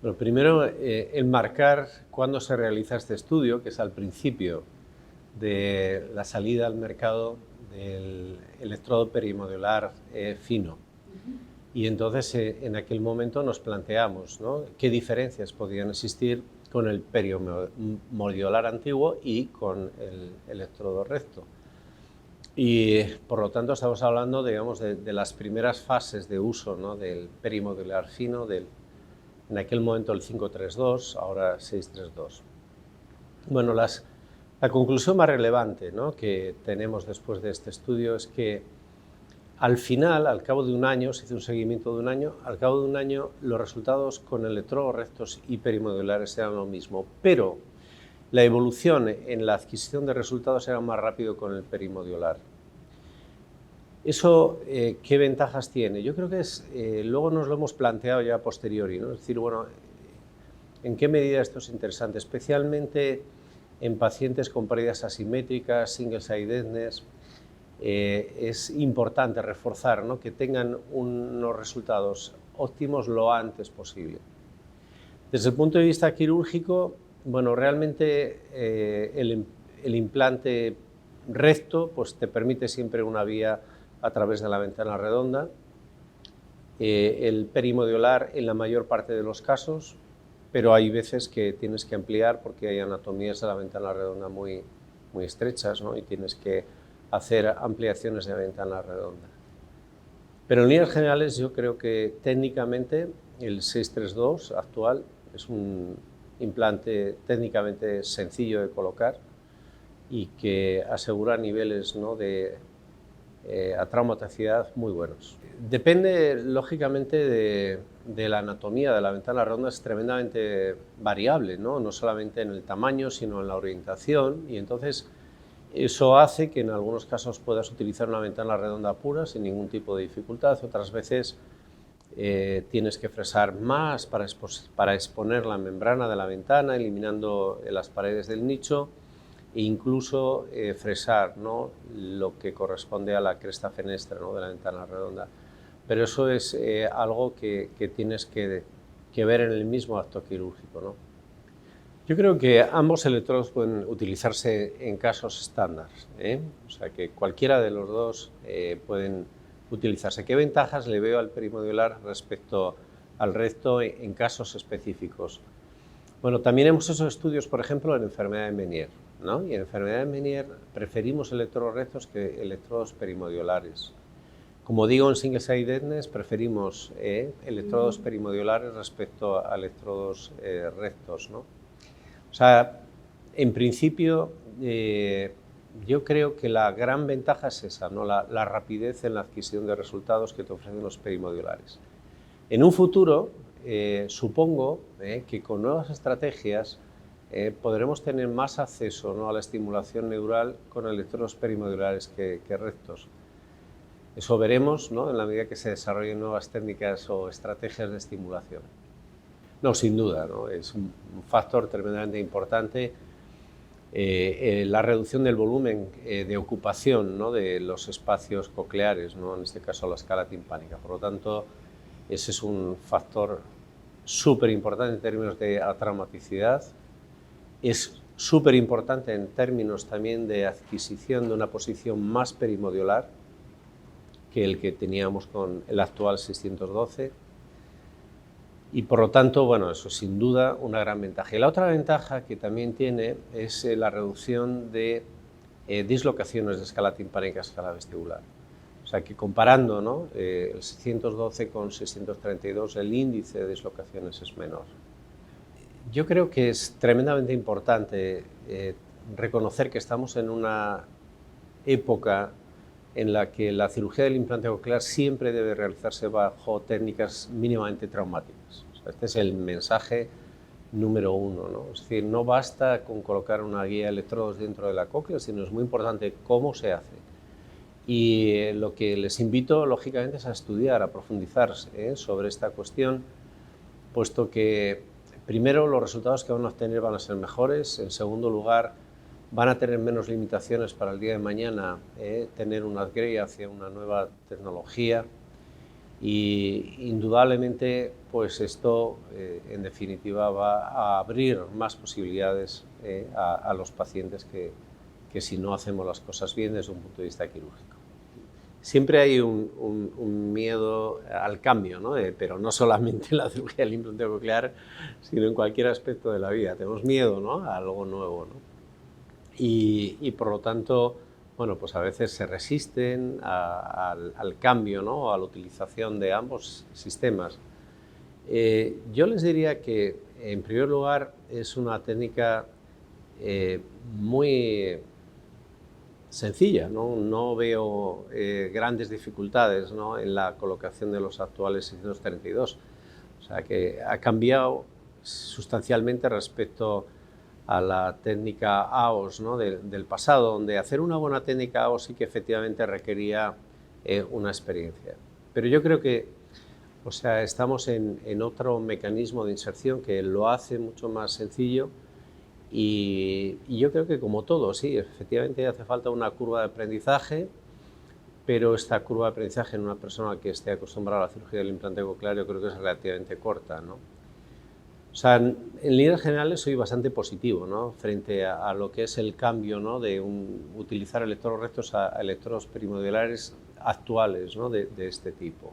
Lo primero, enmarcar cuándo se realiza este estudio, que es al principio de la salida al mercado del electrodo perimodular fino. Y entonces en aquel momento nos planteamos, ¿no?, qué diferencias podían existir con el perimodular antiguo y con el electrodo recto. Y por lo tanto estamos hablando, digamos, de las primeras fases de uso, ¿no?, del perimodular fino, en aquel momento el 532, ahora 632. Bueno, la conclusión más relevante, ¿no?, que tenemos después de este estudio es que al final, al cabo de un año, se hizo un seguimiento de un año, al cabo de un año los resultados con electrodos rectos y perimodulares eran lo mismo, pero la evolución en la adquisición de resultados era más rápido con el perimodular. ¿Eso qué ventajas tiene? Yo creo que luego nos lo hemos planteado ya a posteriori, ¿no? Es decir, bueno, ¿en qué medida esto es interesante? Especialmente en pacientes con pérdidas asimétricas, single-site deafness, es importante reforzar, ¿no?, que tengan unos resultados óptimos lo antes posible. Desde el punto de vista quirúrgico, bueno, realmente el implante recto pues, te permite siempre una vía a través de la ventana redonda, el perimodiolar en la mayor parte de los casos, pero hay veces que tienes que ampliar porque hay anatomías de la ventana redonda muy estrechas, ¿no?, y tienes que hacer ampliaciones de ventana redonda. Pero en líneas generales yo creo que técnicamente el 632 actual es un implante técnicamente sencillo de colocar y que asegura niveles, ¿no?, de atraumaticidad muy buenos. Depende, lógicamente, de la anatomía de la ventana redonda, es tremendamente variable, no solamente en el tamaño, sino en la orientación, y entonces eso hace que en algunos casos puedas utilizar una ventana redonda pura sin ningún tipo de dificultad, otras veces tienes que fresar más para exponer la membrana de la ventana, eliminando las paredes del nicho, e incluso fresar, ¿no?, lo que corresponde a la cresta fenestra, ¿no?, de la ventana redonda. Pero eso es algo que tienes que ver en el mismo acto quirúrgico, ¿no? Yo creo que ambos electrodos pueden utilizarse en casos estándar, o sea que cualquiera de los dos pueden utilizarse. ¿Qué ventajas le veo al perimodiolar respecto al recto en casos específicos? Bueno, también hemos hecho estudios, por ejemplo, en enfermedad de Meniere, ¿no? Y en enfermedad de Meniere preferimos electrodos rectos que electrodos perimodiolares. Como digo, en single-site deafness preferimos electrodos perimodiolares respecto a electrodos rectos, ¿no? O sea, en principio, yo creo que la gran ventaja es esa, ¿no?, la rapidez en la adquisición de resultados que te ofrecen los perimodiolares. En un futuro, supongo que con nuevas estrategias podremos tener más acceso, ¿no?, a la estimulación neural con electrodos perimodiolares que rectos. Eso veremos, ¿no?, en la medida que se desarrollen nuevas técnicas o estrategias de estimulación. No, sin duda, ¿no?, es un factor tremendamente importante la reducción del volumen de ocupación, ¿no?, de los espacios cocleares, ¿no?, en este caso la escala timpánica. Por lo tanto, ese es un factor súper importante en términos de atraumaticidad, es súper importante en términos también de adquisición de una posición más perimodiolar que el que teníamos con el actual 612, y por lo tanto, bueno, eso sin duda una gran ventaja. Y la otra ventaja que también tiene es la reducción de dislocaciones de escala timpánica a escala vestibular. O sea que comparando, ¿no?, el 612 con 632, el índice de dislocaciones es menor. Yo creo que es tremendamente importante reconocer que estamos en una época en la que la cirugía del implante coclear siempre debe realizarse bajo técnicas mínimamente traumáticas. O sea, este es el mensaje número uno, ¿no? Es decir, no basta con colocar una guía de electrodos dentro de la cóclea, sino es muy importante cómo se hace. Y lo que les invito, lógicamente, es a estudiar, a profundizar sobre esta cuestión, puesto que, primero, los resultados que van a obtener van a ser mejores. En segundo lugar, van a tener menos limitaciones para el día de mañana tener un upgrade hacia una nueva tecnología. Y indudablemente, pues esto en definitiva va a abrir más posibilidades a los pacientes que si no hacemos las cosas bien desde un punto de vista quirúrgico. Siempre hay un miedo al cambio, ¿no? Pero no solamente en la cirugía del implante coclear, sino en cualquier aspecto de la vida. Tenemos miedo, ¿no?, a algo nuevo, ¿no? Y por lo tanto, bueno, pues a veces se resisten al cambio, ¿no?, a la utilización de ambos sistemas. Yo les diría que, en primer lugar, es una técnica muy sencilla, ¿no? No veo grandes dificultades, ¿no?, en la colocación de los actuales 632. O sea que ha cambiado sustancialmente respecto a la técnica AOS, ¿no?, del pasado, donde hacer una buena técnica AOS sí que efectivamente requería una experiencia. Pero yo creo que, o sea, estamos en otro mecanismo de inserción que lo hace mucho más sencillo. Y yo creo que, como todo, sí, efectivamente hace falta una curva de aprendizaje, pero esta curva de aprendizaje en una persona que esté acostumbrada a la cirugía del implante coclear yo creo que es relativamente corta, ¿no? O sea, en líneas generales soy bastante positivo, ¿no?, frente a lo que es el cambio, ¿no?, de utilizar electrodos rectos a electrodos perimodulares actuales, ¿no?, de este tipo.